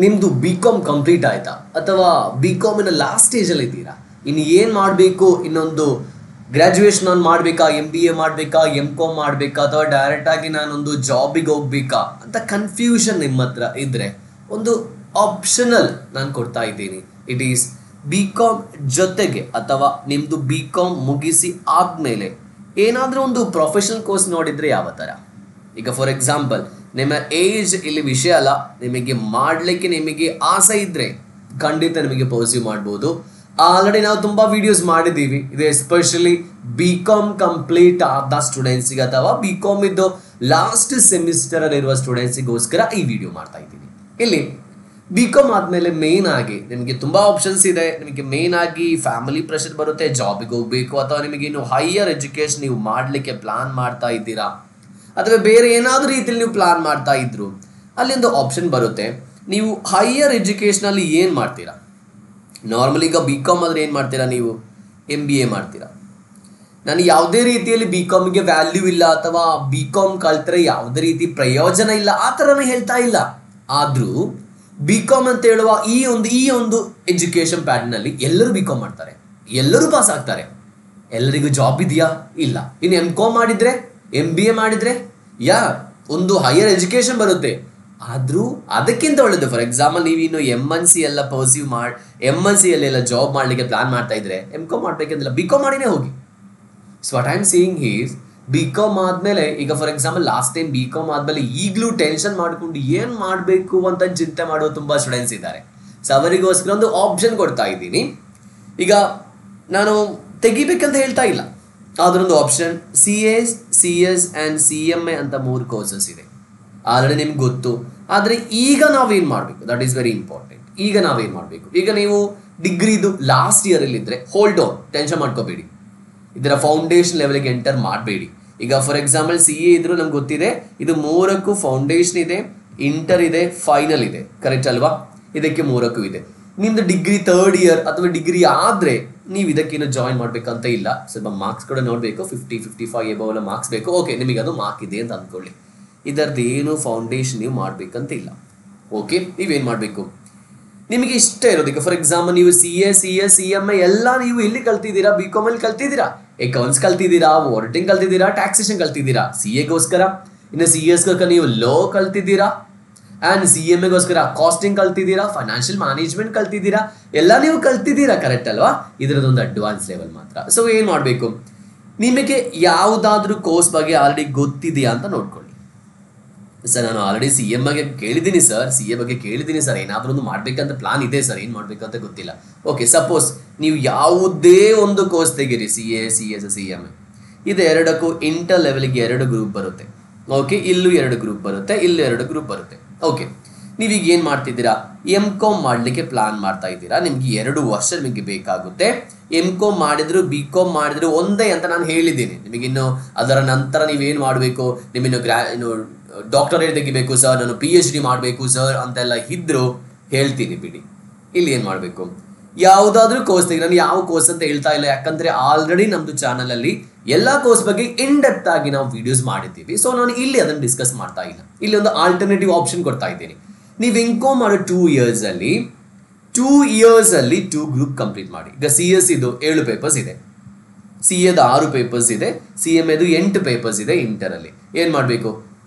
ನಿಮ್ಮದು B com complete ಆಯಿತಾ ಅಥವಾ ಬಿ ಕಾಮಿನ ಲಾಸ್ಟ್ ಸ್ಟೇಜಲ್ಲಿ ಇದ್ದೀರಾ, ಇನ್ನು ಏನು ಮಾಡಬೇಕು, ಇನ್ನೊಂದು ಗ್ರ್ಯಾಜುಯೇಷನ್ ನಾನು ಮಾಡಬೇಕಾ, MBA ಮಾಡಬೇಕಾ, ಕಾಮ್ ಮಾಡಬೇಕಾ, ಅಥವಾ ಡೈರೆಕ್ಟಾಗಿ ನಾನೊಂದು ಜಾಬಿಗೆ ಹೋಗ್ಬೇಕಾ ಅಂತ ಕನ್ಫ್ಯೂಷನ್ ನಿಮ್ಮ ಹತ್ರ ಇದ್ದರೆ ಒಂದು ಆಪ್ಷನಲ್ ನಾನು ಕೊಡ್ತಾ ಇದ್ದೀನಿ. ಇಟ್ ಈಸ್ ಬಿ ಕಾಮ್ ಜೊತೆಗೆ ಅಥವಾ ನಿಮ್ಮದು ಬಿ ಕಾಮ್ ಮುಗಿಸಿ ಆದಮೇಲೆ ಏನಾದರೂ ಒಂದು ಪ್ರೊಫೆಷನಲ್ ಕೋರ್ಸ್ ನೋಡಿದರೆ ಯಾವ ಥರ. ಈಗ ಫಾರ್ ಎಕ್ಸಾಂಪಲ್ ನಿಮ್ಮ ಏಜ್ ಇಲ್ಲಿ ವಿಷಯ ಅಲ್ಲ, ನಿಮಗೆ ಮಾಡಲಿಕ್ಕೆ ನಿಮಗೆ ಆಸೆ ಇದ್ದರೆ ಖಂಡಿತ ನಿಮಗೆ ಪರ್ಸ್ಯೂ ಮಾಡ್ಬೋದು. ಆಲ್ರೆಡಿ ನಾವು ತುಂಬ ವಿಡಿಯೋಸ್ ಮಾಡಿದ್ದೀವಿ. ಇದು ಎಸ್ಪೆಷಲಿ ಬಿ ಕಾಮ್ ಕಂಪ್ಲೀಟ್ ಆದ ಸ್ಟೂಡೆಂಟ್ಸಿಗೆ ಅಥವಾ ಬಿ ಕಾಮ್ ಇದ್ದು ಲಾಸ್ಟ್ ಸೆಮಿಸ್ಟರಲ್ಲಿರುವ ಸ್ಟೂಡೆಂಟ್ಸಿಗೋಸ್ಕರ ಈ ವಿಡಿಯೋ ಮಾಡ್ತಾ ಇದ್ದೀನಿ. ಇಲ್ಲಿ ಬಿ ಕಾಮ್ ಆದಮೇಲೆ ಮೇನ್ ಆಗಿ ನಿಮಗೆ ತುಂಬ ಆಪ್ಷನ್ಸ್ ಇದೆ. ನಿಮಗೆ ಮೇನ್ ಆಗಿ ಫ್ಯಾಮಿಲಿ ಪ್ರೆಷರ್ ಬರುತ್ತೆ, ಜಾಬಿಗೆ ಹೋಗಬೇಕು, ಅಥವಾ ನಿಮಗೆ ಇನ್ನು ಹೈಯರ್ ಎಜುಕೇಷನ್ ನೀವು ಮಾಡಲಿಕ್ಕೆ ಪ್ಲಾನ್ ಮಾಡ್ತಾ ಇದ್ದೀರಾ, ಅಥವಾ ಬೇರೆ ಏನಾದರೂ ರೀತಿಯಲ್ಲಿ ನೀವು ಪ್ಲಾನ್ ಮಾಡ್ತಾ ಇದ್ರು, ಅಲ್ಲಿ ಒಂದು ಆಪ್ಷನ್ ಬರುತ್ತೆ. ನೀವು ಹೈಯರ್ ಎಜುಕೇಷನಲ್ಲಿ ಏನು ಮಾಡ್ತೀರಾ? ನಾರ್ಮಲಿ ಈಗ ಬಿ ಕಾಮ್ ಆದರೆ ಏನು ಮಾಡ್ತೀರಾ ನೀವು? MBA ಮಾಡ್ತೀರಾ. ನಾನು ಯಾವುದೇ ರೀತಿಯಲ್ಲಿ ಬಿ ಕಾಮಿಗೆ ವ್ಯಾಲ್ಯೂ ಇಲ್ಲ ಅಥವಾ ಬಿ ಕಾಮ್ ಕಲ್ತ್ರೆ ಯಾವುದೇ ರೀತಿ ಪ್ರಯೋಜನ ಇಲ್ಲ ಆ ಥರನೇ ಹೇಳ್ತಾ ಇಲ್ಲ. ಆದರೂ ಬಿ ಕಾಮ್ ಅಂತ ಹೇಳುವ ಈ ಒಂದು ಎಜುಕೇಷನ್ ಪ್ಯಾಟರ್ನಲ್ಲಿ ಎಲ್ಲರೂ ಬಿ ಕಾಮ್ ಮಾಡ್ತಾರೆ, ಎಲ್ಲರೂ ಪಾಸ್ ಆಗ್ತಾರೆ. ಎಲ್ಲರಿಗೂ ಜಾಬ್ ಇದೆಯಾ? ಇಲ್ಲ. ಇನ್ನು ಕಾಮ್ ಮಾಡಿದರೆ, MBA ಮಾಡಿದರೆ ಒಂದು ಹೈಯರ್ ಎಜುಕೇಷನ್ ಬರುತ್ತೆ. ಆದರೂ ಅದಕ್ಕಿಂತ ಒಳ್ಳೆಯದು. ಫಾರ್ ಎಕ್ಸಾಂಪಲ್ ನೀವಿನ್ನು MNC ಎಲ್ಲ ಪರ್ಸ್ಯೂ MNC ಎಲ್ಲ ಜಾಬ್ ಮಾಡಲಿಕ್ಕೆ ಪ್ಲಾನ್ ಮಾಡ್ತಾ ಇದ್ರೆ ಕಾಮ್ ಮಾಡಬೇಕಂತಿಲ್ಲ, ಬಿ ಕಾಮ್ ಮಾಡಿನೇ ಹೋಗಿ. So what I am saying is B com ಆದಮೇಲೆ, ಈಗ for example last time B com ಆದಮೇಲೆ ಈಗಲೂ ಟೆನ್ಷನ್ ಮಾಡಿಕೊಂಡು ಏನು ಮಾಡಬೇಕು ಅಂತ ಚಿಂತೆ ಮಾಡೋ ತುಂಬ ಸ್ಟೂಡೆಂಟ್ಸ್ ಇದ್ದಾರೆ. ಸೊ ಅವರಿಗೋಸ್ಕರ ಒಂದು ಆಪ್ಷನ್ ಕೊಡ್ತಾ ಇದ್ದೀನಿ. ಈಗ ನಾನು ತೆಗಿಬೇಕಂತ ಹೇಳ್ತಾ ಇಲ್ಲ, ಅದರೊಂದು option CS, CS and CMA ಅಂತ 3 ಕೋರ್ಸಸ್ ಇದೆ. ಆಲ್ರೆಡಿ ನಿಮ್ಗೆ ಗೊತ್ತು. ಆದರೆ ಈಗ ನಾವೇನು ಮಾಡಬೇಕು, ದಟ್ ಈಸ್ ವೆರಿ ಇಂಪಾರ್ಟೆಂಟ್. ಈಗ ನಾವೇನು ಮಾಡಬೇಕು, ಈಗ ನೀವು ಡಿಗ್ರಿದು ಲಾಸ್ಟ್ ಇಯರಲ್ಲಿದ್ದರೆ ಹೋಲ್ಡ್ ಆನ್, ಟೆನ್ಷನ್ ಮಾಡ್ಕೋಬೇಡಿ, ಇದರ ಫೌಂಡೇಶನ್ ಲೆವೆಲ್ಗೆ ಎಂಟರ್ ಮಾಡಬೇಡಿ. ಈಗ ಫಾರ್ ಎಕ್ಸಾಂಪಲ್ CA ಇದ್ರೂ ನಮ್ಗೆ ಗೊತ್ತಿದೆ, ಇದು 3ಕ್ಕೂ ಫೌಂಡೇಶನ್ ಇದೆ, ಇಂಟರ್ ಇದೆ, ಫೈನಲ್ ಇದೆ, ಕರೆಕ್ಟ್ ಅಲ್ವಾ? ಇದಕ್ಕೆ 3ಕ್ಕೂ ಇದೆ. ನಿಮ್ಮದು ಡಿಗ್ರಿ 3rd ಇಯರ್ ಅಥವಾ ಡಿಗ್ರಿ ಆದರೆ ನೀವು ಇದಕ್ಕೇನು ಜಾಯಿನ್ ಮಾಡಬೇಕಂತ ಇಲ್ಲ. ಸ್ವಲ್ಪ ಮಾರ್ಕ್ಸ್ ಕೂಡ ನೋಡಬೇಕು, 50-55 ಎಬವ್ ಎಲ್ಲ ಮಾರ್ಕ್ಸ್ ಬೇಕು. ಓಕೆ, ನಿಮಗೆ ಅದು ಮಾರ್ಕ್ ಇದೆ ಅಂತ ಅಂದ್ಕೊಳ್ಳಿ. ಇದರದ್ದು ಏನು ಫೌಂಡೇಶನ್ ನೀವು ಮಾಡಬೇಕಂತ ಇಲ್ಲ. ಓಕೆ, ನೀವೇನು ಮಾಡಬೇಕು, ನಿಮಗೆ ಇಷ್ಟ ಇರೋದು. ಈಗ ಫಾರ್ ಎಕ್ಸಾಂಪಲ್ ನೀವು CA, CS, CMA ಎಲ್ಲ ನೀವು ಎಲ್ಲಿ ಕಲ್ತಿದ್ದೀರಾ? ಬಿ ಕಾಮಲ್ಲಿ ಕಲ್ತಿದ್ದೀರಾ. ಅಕೌಂಟ್ಸ್ ಕಲ್ತಿದ್ದೀರಾ, ಆಡಿಟಿಂಗ್ ಕಲ್ತಿದ್ದೀರಾ, ಟ್ಯಾಕ್ಸೇಷನ್ ಕಲ್ತಿದ್ದೀರಾ CAಗೋಸ್ಕರ. ಇನ್ನು CSಗೋಸ್ಕರ ನೀವು ಲಾ ಕಲ್ತಿದ್ದೀರಾ, ಆ್ಯಂಡ್ CMAಗೋಸ್ಕರ ಕಾಸ್ಟಿಂಗ್ ಕಲ್ತಿದ್ದೀರಾ, ಫೈನಾನ್ಷಿಯಲ್ ಮ್ಯಾನೇಜ್ಮೆಂಟ್ ಕಲ್ತಿದ್ದೀರಾ, ಎಲ್ಲ ನೀವು ಕಲ್ತಿದ್ದೀರಾ, ಕರೆಕ್ಟ್ ಅಲ್ವಾ? ಇದರದೊಂದು ಅಡ್ವಾನ್ಸ್ ಲೆವೆಲ್ ಮಾತ್ರ. ಸೊ ಏನು ಮಾಡಬೇಕು, ನಿಮಗೆ ಯಾವುದಾದ್ರೂ ಕೋರ್ಸ್ ಬಗ್ಗೆ ಆಲ್ರೆಡಿ ಗೊತ್ತಿದೆಯಾ ಅಂತ ನೋಡ್ಕೊಳ್ಳಿ. ಸರ್ ನಾನು ಆಲ್ರೆಡಿ CM ಬಗ್ಗೆ ಕೇಳಿದ್ದೀನಿ ಸರ್, CA ಬಗ್ಗೆ ಕೇಳಿದ್ದೀನಿ ಸರ್, ಏನಾದರೂ ಒಂದು ಮಾಡಬೇಕಂತ ಪ್ಲಾನ್ ಇದೆ ಸರ್, ಏನು ಮಾಡಬೇಕಂತ ಗೊತ್ತಿಲ್ಲ. ಓಕೆ, ಸಪೋಸ್ ನೀವು ಯಾವುದೇ ಒಂದು ಕೋರ್ಸ್ ತೆಗೀರಿ, CA, CS, CMA, ಇದು ಎರಡಕ್ಕೂ ಇಂಟರ್ ಲೆವೆಲ್ಗೆ 2 ಗ್ರೂಪ್ ಬರುತ್ತೆ. ಓಕೆ, ಇಲ್ಲೂ 2 ಗ್ರೂಪ್ ಬರುತ್ತೆ, ಇಲ್ಲೂ 2 ಗ್ರೂಪ್ ಬರುತ್ತೆ. ಓಕೆ, ನೀವೀಗ ಏನು ಮಾಡ್ತಿದ್ದೀರಾ? ಕಾಮ್ ಮಾಡಲಿಕ್ಕೆ ಪ್ಲಾನ್ ಮಾಡ್ತಾ ಇದ್ದೀರಾ. ನಿಮಗೆ 2 ವರ್ಷ ನಿಮಗೆ ಬೇಕಾಗುತ್ತೆ. ಕಾಮ್ ಮಾಡಿದ್ರು ಬಿ ಕಾಮ್ ಮಾಡಿದ್ರು ಒಂದೇ ಅಂತ ನಾನು ಹೇಳಿದ್ದೀನಿ. ನಿಮಗಿನ್ನು ಅದರ ನಂತರ ನೀವೇನು ಮಾಡಬೇಕು, ನಿಮ್ಮಿನ್ನು ಡಾಕ್ಟರೇಟ್ ತೆಗಿಬೇಕು ಸರ್, ನಾನು PhD ಮಾಡಬೇಕು ಸರ್ ಅಂತೆಲ್ಲ ಇದ್ದರೂ ಹೇಳ್ತೀನಿ ಬಿಡಿ. ಇಲ್ಲಿ ಏನು ಮಾಡಬೇಕು, ಯಾವುದಾದ್ರೂ ಕೋರ್ಸ್ ತೆಗಿ. ನಾನು ಯಾವ ಕೋರ್ಸ್ ಅಂತ ಹೇಳ್ತಾ ಇಲ್ಲ, ಯಾಕಂದರೆ ಆಲ್ರೆಡಿ ನಮ್ಮದು ಚಾನಲಲ್ಲಿ ಎಲ್ಲ ಕೋರ್ಸ್ ಬಗ್ಗೆ ಇನ್ ಡೆಪ್ತ್ ಆಗಿ ನಾವು ವಿಡಿಯೋಸ್ ಮಾಡಿದ್ದೀವಿ. ಸೊ ನಾನು ಇಲ್ಲಿ ಅದನ್ನು ಡಿಸ್ಕಸ್ ಮಾಡ್ತಾ ಇಲ್ಲ. ಇಲ್ಲಿ ಒಂದು ಆಲ್ಟರ್ನೇಟಿವ್ ಆಪ್ಷನ್ ಕೊಡ್ತಾ ಇದ್ದೀನಿ. ನೀವು ಕಾಮ್ ಮಾಡೋ 2 ಇಯರ್ಸಲ್ಲಿ 2 ಗ್ರೂಪ್ ಕಂಪ್ಲೀಟ್ ಮಾಡಿ. ಈಗ CS ಇದು 7 ಪೇಪರ್ಸ್ ಇದೆ, CAದು 6 ಪೇಪರ್ಸ್ ಇದೆ, CMAದು 8 ಪೇಪರ್ಸ್ ಇದೆ. ಇಂಟರಲ್ಲಿ ಏನು ಮಾಡಬೇಕು,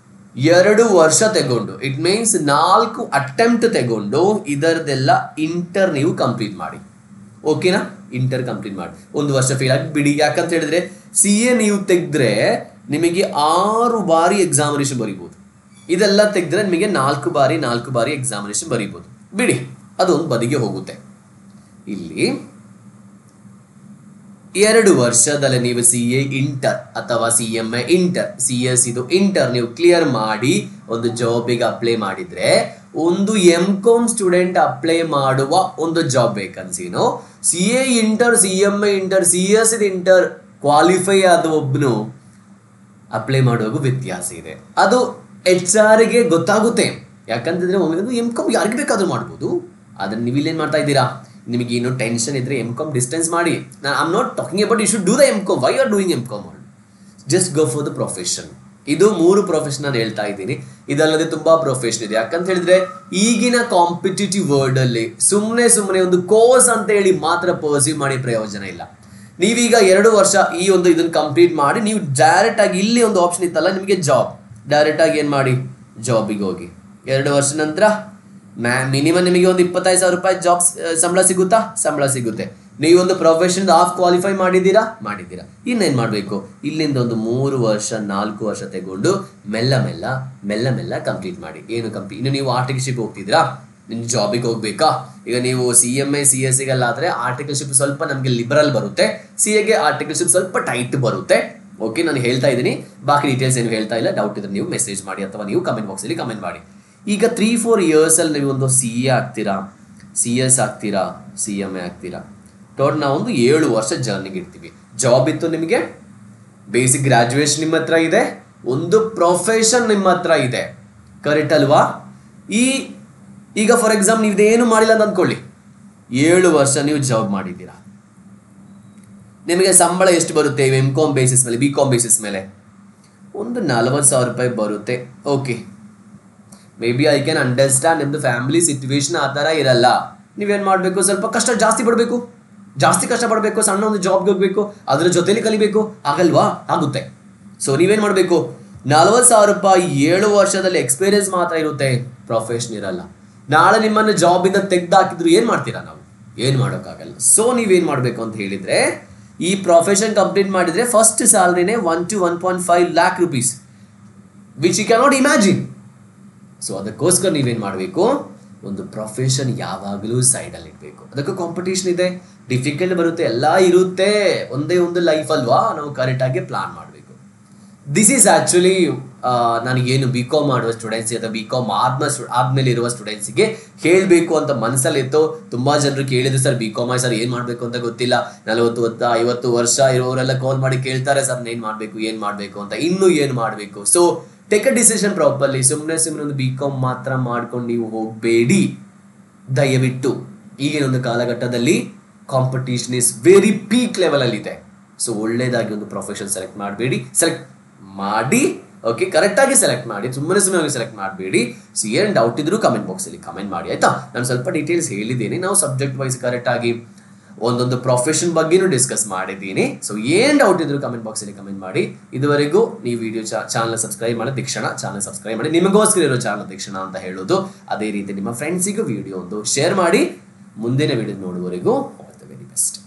2 ವರ್ಷ ತಗೊಂಡು, ಇಟ್ ಮೀನ್ಸ್ 4 ಅಟೆಂಪ್ಟ್ ತಗೊಂಡು ಇದರದೆಲ್ಲ ಇಂಟರ್ ನೀವು ಕಂಪ್ಲೀಟ್ ಮಾಡಿ. ಓಕೆನಾ? ಇಂಟರ್ ಕಂಪ್ಲೀಟ್ ಮಾಡಿ. 1 ವರ್ಷ ಫೇಲ್ ಆಗಿ ಬಿಡಿ. ಯಾಕಂತ ಹೇಳಿದ್ರೆ CA ನೀವು ತೆಗೆದ್ರೆ ನಿಮಗೆ 6 ಬಾರಿ ಎಕ್ಸಾಮಿನೇಷನ್ ಬರೀಬೋದು. ಇದೆಲ್ಲ ತೆಗೆದ್ರೆ ನಿಮಗೆ 4 ಬಾರಿ ಎಕ್ಸಾಮಿನೇಷನ್ ಬರೀಬೋದು. ಬಿಡಿ, ಅದೊಂದು ಬದಿಗೆ ಹೋಗುತ್ತೆ. ಇಲ್ಲಿ 2 ವರ್ಷದಲ್ಲಿ ನೀವು CA ಇಂಟರ್ ಅಥವಾ CMA ಇಂಟರ್, CS ಇದು ಇಂಟರ್ ನೀವು ಕ್ಲಿಯರ್ ಮಾಡಿ ಒಂದು ಜಾಬಿಗೆ ಅಪ್ಲೈ ಮಾಡಿದರೆ, ಒಂದು ಕಾಮ್ ಸ್ಟೂಡೆಂಟ್ ಅಪ್ಲೈ ಮಾಡುವ ಒಂದು ಜಾಬ್ ವೇಕನ್ಸಿನೋ CA inter, CMA inter, CS inter qualify ಆದ ಒಬ್ಬನು ಅಪ್ಲೈ ಮಾಡುವಾಗ ವ್ಯತ್ಯಾಸ ಇದೆ. ಅದು HR ಗೆ ಗೊತ್ತಾಗುತ್ತೆ. ಯಾಕಂತಂದರೆ ಕಾಮ್ ಯಾರಿಗೆ ಬೇಕಾದರೂ ಮಾಡ್ಬೋದು. ಆದರೆ ನೀವು ಇಲ್ಲೇನು ಮಾಡ್ತಾ ಇದ್ದೀರಾ, ನಿಮಗೆ ಏನು ಟೆನ್ಷನ್ ಇದ್ದರೆ ಕಾಮ್ ಡಿಸ್ಟೆನ್ಸ್ ಮಾಡಿ. I am not talking about you should do the com. Why are doing com? Just go for the profession. ಇದು 3 ಪ್ರೊಫೆಷನ್ ನಾನು ಹೇಳ್ತಾ ಇದ್ದೀನಿ. ಇದಲ್ಲದೆ ತುಂಬಾ ಪ್ರೊಫೆಷನ್ ಇದೆ. ಯಾಕಂತ ಹೇಳಿದ್ರೆ ಈಗಿನ ಕಾಂಪಿಟೇಟಿವ್ ವರ್ಲ್ಡ್ ಅಲ್ಲಿ ಸುಮ್ಮನೆ ಒಂದು ಕೋರ್ಸ್ ಅಂತ ಹೇಳಿ ಮಾತ್ರ ಪರ್ಸ್ಯೂ ಮಾಡಿ ಪ್ರಯೋಜನ ಇಲ್ಲ. ನೀವೀಗ 2 ವರ್ಷ ಈ ಒಂದು ಇದನ್ನ ಕಂಪ್ಲೀಟ್ ಮಾಡಿ ನೀವು ಡೈರೆಕ್ಟ್ ಆಗಿ ಇಲ್ಲಿ ಒಂದು ಆಪ್ಷನ್ ಇತ್ತಲ್ಲ ನಿಮಗೆ ಜಾಬ್, ಡೈರೆಕ್ಟ್ ಆಗಿ ಏನ್ ಮಾಡಿ ಜಾಬಿಗೆ ಹೋಗಿ. 2 ವರ್ಷ ನಂತರ ಮಿನಿಮಮ್ ನಿಮಗೆ ಒಂದು 25,000 ರೂಪಾಯಿ ಜಾಬ್ ಸಂಬಳ ಸಿಗುತ್ತೆ. ನೀವೊಂದು ಪ್ರೊಫೆಷನ್ ಹಾಫ್ ಕ್ವಾಲಿಫೈ ಮಾಡಿದ್ದೀರಾ. ಇನ್ನೇನ್ ಮಾಡ್ಬೇಕು, ಇಲ್ಲಿಂದ ಒಂದು 3 ವರ್ಷ 4 ವರ್ಷ ತಗೊಂಡು ಮೆಲ್ಲ ಕಂಪ್ಲೀಟ್ ಮಾಡಿ. ಇನ್ನು ನೀವು ಆರ್ಟಿಕಲ್ಶಿಪ್ ಹೋಗ್ತಿದ್ದೀರಾ, ನಿಮ್ ಜಾಬಿಗೆ ಹೋಗ್ಬೇಕಾ? ಈಗ ನೀವು CMA CSE ಆದ್ರೆ ಆರ್ಟಿಕಲ್ಶಿಪ್ ಸ್ವಲ್ಪ ನಮ್ಗೆ ಲಿಬರಲ್ ಬರುತ್ತೆ, CA ಗೆ ಆರ್ಟಿಕಲ್ಶಿಪ್ ಸ್ವಲ್ಪ ಟೈಟ್ ಬರುತ್ತೆ. ಓಕೆ, ನಾನು ಹೇಳ್ತಾ ಇದ್ದೀನಿ, ಬಾಕಿ ಡೀಟೇಲ್ಸ್ ಏನು ಹೇಳ್ತಾ ಇಲ್ಲ. ಡೌಟ್ ಇದ್ರೆ ನೀವು ಮೆಸೇಜ್ ಮಾಡಿ ಅಥವಾ ನೀವು ಕಮೆಂಟ್ ಬಾಕ್ಸ್ ಅಲ್ಲಿ ಕಮೆಂಟ್ ಮಾಡಿ. ಈಗ 3-4 ಇಯರ್ಸ್ ಅಲ್ಲಿ ನೀವು ಒಂದು CA ಆಗ್ತೀರಾ, CS ಆಗ್ತೀರಾ, CMA ಆಗ್ತೀರಾ. ಟೋಟಲ್ ನಾವೊಂದು 7 ವರ್ಷ ಜರ್ನಿಗೆ ಇರ್ತೀವಿ. ಜಾಬ್ ಇತ್ತು ನಿಮಗೆ, ಬೇಸಿಕ್ ಗ್ರಾಜುಯೇಷನ್ ನಿಮ್ಮ ಹತ್ರ ಇದೆ, ಒಂದು ಪ್ರೊಫೆಷನ್ ನಿಮ್ಮ ಹತ್ರ ಇದೆ, ಕರೆಕ್ಟ್ ಅಲ್ವಾ? ಈಗ ಫಾರ್ ಎಕ್ಸಾಂಪಲ್ ನೀವು ಇದೇನು ಮಾಡಿಲ್ಲ ಅಂತ ಅಂದ್ಕೊಳ್ಳಿ, 7 ವರ್ಷ ನೀವು ಜಾಬ್ ಮಾಡಿದ್ದೀರಾ. ನಿಮಗೆ ಸಂಬಳ ಎಷ್ಟು ಬರುತ್ತೆ? MCOM ಬೇಸಿಸ್ ಮೇಲೆ, BCOM ಬೇಸಿಸ್ ಮೇಲೆ ಒಂದು 40,000 ರೂಪಾಯಿ ಬರುತ್ತೆ. Okay, may be I can understand. ನಿಮ್ದು ಫ್ಯಾಮಿಲಿ ಸಿಚುವೇಶನ್ ಆ ಥರ ಇರಲ್ಲ. ನೀವೇನು ಮಾಡಬೇಕು, ಸ್ವಲ್ಪ ಜಾಸ್ತಿ ಕಷ್ಟ ಪಡಬೇಕು, ಸಣ್ಣ ಒಂದು ಜಾಬ್ಗೆ ಹೋಗ್ಬೇಕು, ಅದರ ಜೊತೆಲಿ ಕಲಿಬೇಕು, ಆಗಲ್ವಾ? ಆಗುತ್ತೆ. ಸೊ ನೀವೇನು ಮಾಡಬೇಕು, 40,000 ರೂಪಾಯಿ 7 ವರ್ಷದಲ್ಲಿ ಎಕ್ಸ್ಪೀರಿಯನ್ಸ್ ಮಾತ್ರ ಇರುತ್ತೆ, ಪ್ರೊಫೆಷನ್ ಇರಲ್ಲ. ನಾಳೆ ನಿಮ್ಮನ್ನು ಜಾಬಿಂದ ತೆಗ್ದಾಕಿದ್ರು ಏನು ಮಾಡ್ತೀರಾ? ನಾವು ಏನು ಮಾಡೋಕ್ಕಾಗಲ್ಲ. ಸೊ ನೀವೇನು ಮಾಡಬೇಕು ಅಂತ ಹೇಳಿದರೆ, ಈ ಪ್ರೊಫೆಷನ್ ಕಂಪ್ಲೀಟ್ ಮಾಡಿದರೆ ಫಸ್ಟ್ ಸ್ಯಾಲ್ರಿನೇ 1 to 1.5 lakh rupees, which you can not imagine. So ಅದಕ್ಕೋಸ್ಕರ ನೀವೇನು ಮಾಡಬೇಕು, ಒಂದು ಪ್ರೊಫೆಷನ್ ಯಾವಾಗಲೂ ಸೈಡಲ್ಲಿ ಇಡಬೇಕು. ಅದಕ್ಕೂ ಕಾಂಪಿಟೇಷನ್ ಇದೆ, ಡಿಫಿಕಲ್ಟ್ ಬರುತ್ತೆ, ಎಲ್ಲ ಇರುತ್ತೆ. ಒಂದೇ ಒಂದು ಲೈಫ್ ಅಲ್ವಾ, ನಾವು ಕರೆಕ್ಟಾಗಿ ಪ್ಲಾನ್ ಮಾಡಬೇಕು. ದಿಸ್ ಈಸ್ ಆ್ಯಕ್ಚುಲಿ ನನಗೇನು BCom ಮಾಡುವ ಸ್ಟೂಡೆಂಟ್ಸ್ ಅಥವಾ BCom ಆದ್ಮೇಲೆ ಇರುವ ಸ್ಟೂಡೆಂಟ್ಸಿಗೆ ಹೇಳಬೇಕು ಅಂತ ಮನಸ್ಸಲ್ಲಿತ್ತು. ತುಂಬ ಜನರು ಕೇಳಿದ್ರು, ಸರ್ BCom ಸರ್ ಏನು ಮಾಡಬೇಕು ಅಂತ ಗೊತ್ತಿಲ್ಲ, 40-50 ವರ್ಷ ಇರೋರೆಲ್ಲ ಕಾಲ್ ಮಾಡಿ ಕೇಳ್ತಾರೆ, ಸರ್ ಏನು ಮಾಡಬೇಕು ಅಂತ. ಇನ್ನೂ ಏನು ಮಾಡಬೇಕು? So take a decision properly. ಸುಮ್ಮನೆ ಒಂದು BCom ಮಾತ್ರ ಮಾಡ್ಕೊಂಡು ನೀವು ಹೋಗಬೇಡಿ ದಯವಿಟ್ಟು. ಈಗಿನ ಒಂದು ಕಾಲಘಟ್ಟದಲ್ಲಿ competition is very peak level ಅಲ್ಲಿ ಇದೆ. ಸೊ ಒಳ್ಳೇದಾಗಿ ಒಂದು ಪ್ರೊಫೆಷನ್ ಸೆಲೆಕ್ಟ್ ಮಾಡಿ. ಓಕೆ, ಕರೆಕ್ಟಾಗಿ ಸೆಲೆಕ್ಟ್ ಮಾಡಿ, ಸುಮ್ಮನೆ ಸೆಲೆಕ್ಟ್ ಮಾಡಬೇಡಿ. ಸೊ ಏನು ಡೌಟ್ ಇದ್ರು ಕಮೆಂಟ್ ಬಾಕ್ಸಲ್ಲಿ ಕಮೆಂಟ್ ಮಾಡಿ, ಆಯ್ತಾ? ನಾನು ಸ್ವಲ್ಪ ಡೀಟೇಲ್ಸ್ ಹೇಳಿದ್ದೀನಿ. ನಾವು ಸಬ್ಜೆಕ್ಟ್ ವೈಸ್ ಕರೆಕ್ಟಾಗಿ ಒಂದೊಂದು ಪ್ರೊಫೆಷನ್ ಬಗ್ಗೆನೂ ಡಿಸ್ಕಸ್ ಮಾಡಿದ್ದೀನಿ. ಸೊ ಏನು ಡೌಟ್ ಇದ್ರು ಕಮೆಂಟ್ ಬಾಕ್ಸಲ್ಲಿ ಕಮೆಂಟ್ ಮಾಡಿ. ಇದುವರೆಗೂ ನೀವು ವಿಡಿಯೋ ಚಾನಲ್ ಸಬ್ಸ್ಕ್ರೈಬ್ ಮಾಡಿ, ದೀಕ್ಷಣ ಚಾನಲ್ ಸಬ್ಸ್ಕ್ರೈಬ್ ಮಾಡಿ. ನಿಮಗೋಸ್ಕರ ಇರೋ ಚಾನಲ್ ದೀಕ್ಷಣ ಅಂತ ಹೇಳೋದು. ಅದೇ ರೀತಿ ನಿಮ್ಮ ಫ್ರೆಂಡ್ಸಿಗೂ ವಿಡಿಯೋ ಒಂದು ಶೇರ್ ಮಾಡಿ. ಮುಂದಿನ ವಿಡಿಯೋ ನೋಡುವವರೆಗೂ ಆಲ್ ದ ವೆರಿ ಬೆಸ್ಟ್.